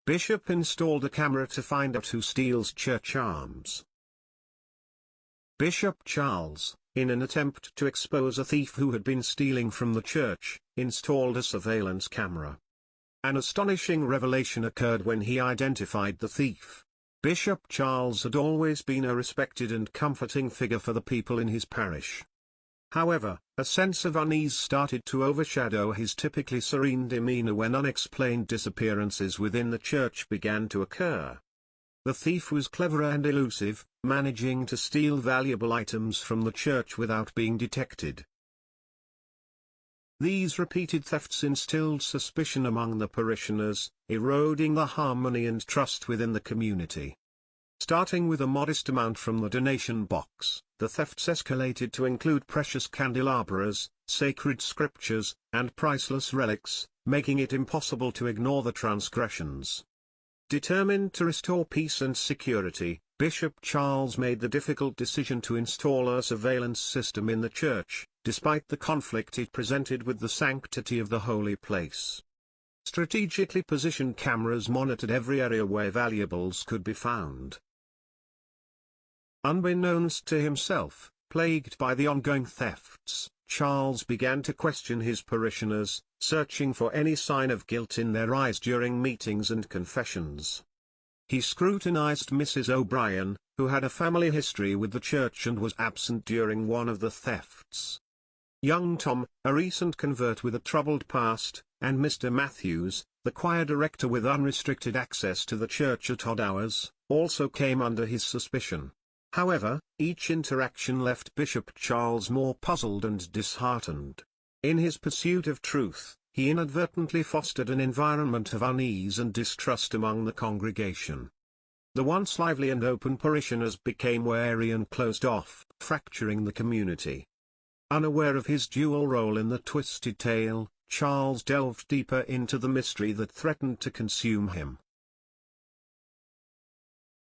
Bishop installed a camera to find out who steals church alms. Bishop Charles, in an attempt to expose a thief who had been stealing from the church, installed a surveillance camera. An astonishing revelation occurred when he identified the thief. Bishop Charles had always been a respected and comforting figure for the people in his parish. However, a sense of unease started to overshadow his typically serene demeanor when unexplained disappearances within the church began to occur. The thief was clever and elusive, managing to steal valuable items from the church without being detected. These repeated thefts instilled suspicion among the parishioners, eroding the harmony and trust within the community. Starting with a modest amount from the donation box, the thefts escalated to include precious candelabras, sacred scriptures, and priceless relics, making it impossible to ignore the transgressions. Determined to restore peace and security, Bishop Charles made the difficult decision to install a surveillance system in the church, despite the conflict it presented with the sanctity of the holy place. Strategically positioned cameras monitored every area where valuables could be found. Unbeknownst to himself, plagued by the ongoing thefts, Charles began to question his parishioners, searching for any sign of guilt in their eyes during meetings and confessions. He scrutinized Mrs. O'Brien, who had a family history with the church and was absent during one of the thefts. Young Tom, a recent convert with a troubled past, and Mr. Matthews, the choir director with unrestricted access to the church at odd hours, also came under his suspicion. However, each interaction left Bishop Charles more puzzled and disheartened. In his pursuit of truth, he inadvertently fostered an environment of unease and distrust among the congregation. The once lively and open parishioners became wary and closed off, fracturing the community. Unaware of his dual role in the twisted tale, Charles delved deeper into the mystery that threatened to consume him.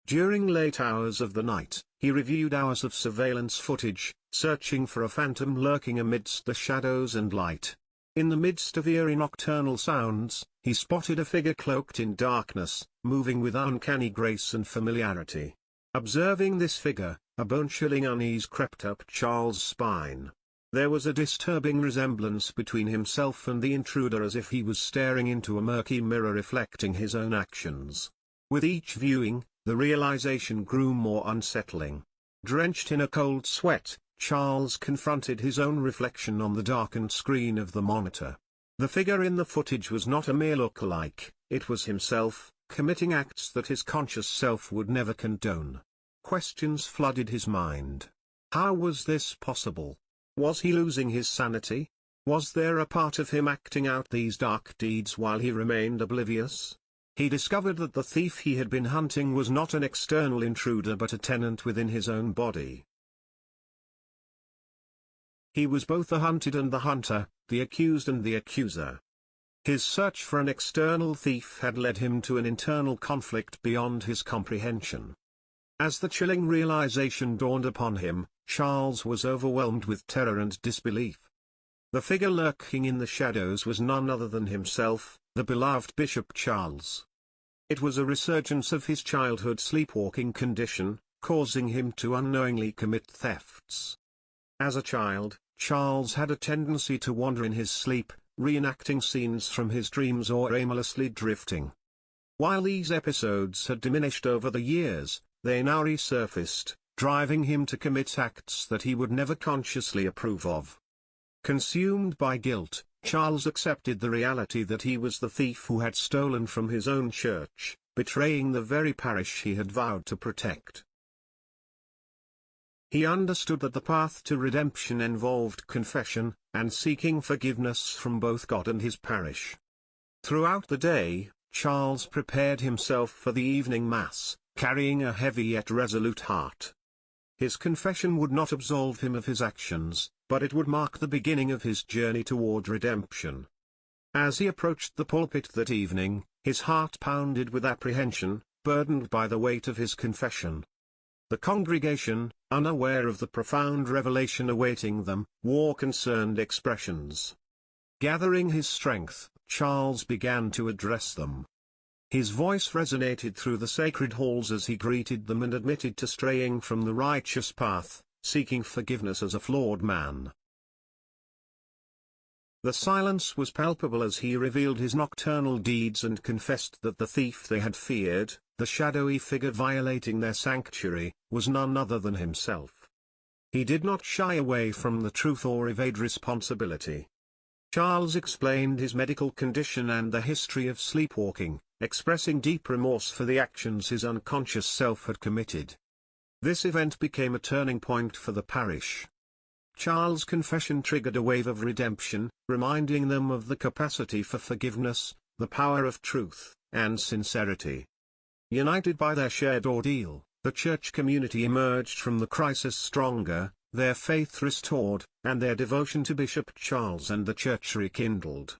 During late hours of the night, he reviewed hours of surveillance footage, searching for a phantom lurking amidst the shadows and light. In the midst of eerie nocturnal sounds, he spotted a figure cloaked in darkness, moving with uncanny grace and familiarity. Observing this figure, a bone-chilling unease crept up Charles' spine. There was a disturbing resemblance between himself and the intruder, as if he was staring into a murky mirror reflecting his own actions. With each viewing, the realization grew more unsettling. Drenched in a cold sweat, Charles confronted his own reflection on the darkened screen of the monitor. The figure in the footage was not a mere look-alike, it was himself, committing acts that his conscious self would never condone. Questions flooded his mind. How was this possible? Was he losing his sanity? Was there a part of him acting out these dark deeds while he remained oblivious? He discovered that the thief he had been hunting was not an external intruder but a tenant within his own body. He was both the hunted and the hunter, the accused and the accuser. His search for an external thief had led him to an internal conflict beyond his comprehension. As the chilling realization dawned upon him, Charles was overwhelmed with terror and disbelief. The figure lurking in the shadows was none other than himself, the beloved Bishop Charles. It was a resurgence of his childhood sleepwalking condition, causing him to unknowingly commit thefts. As a child, Charles had a tendency to wander in his sleep, reenacting scenes from his dreams or aimlessly drifting. While these episodes had diminished over the years, they now resurfaced, driving him to commit acts that he would never consciously approve of. Consumed by guilt, Charles accepted the reality that he was the thief who had stolen from his own church, betraying the very parish he had vowed to protect. He understood that the path to redemption involved confession, and seeking forgiveness from both God and his parish. Throughout the day, Charles prepared himself for the evening mass, carrying a heavy yet resolute heart. His confession would not absolve him of his actions, but it would mark the beginning of his journey toward redemption. As he approached the pulpit that evening, his heart pounded with apprehension, burdened by the weight of his confession. The congregation, unaware of the profound revelation awaiting them, wore concerned expressions. Gathering his strength, Charles began to address them. His voice resonated through the sacred halls as he greeted them and admitted to straying from the righteous path, seeking forgiveness as a flawed man. The silence was palpable as he revealed his nocturnal deeds and confessed that the thief they had feared, the shadowy figure violating their sanctuary, was none other than himself. He did not shy away from the truth or evade responsibility. Charles explained his medical condition and the history of sleepwalking, expressing deep remorse for the actions his unconscious self had committed. This event became a turning point for the parish. Charles' confession triggered a wave of redemption, reminding them of the capacity for forgiveness, the power of truth, and sincerity. United by their shared ordeal, the church community emerged from the crisis stronger, their faith restored, and their devotion to Bishop Charles and the church rekindled.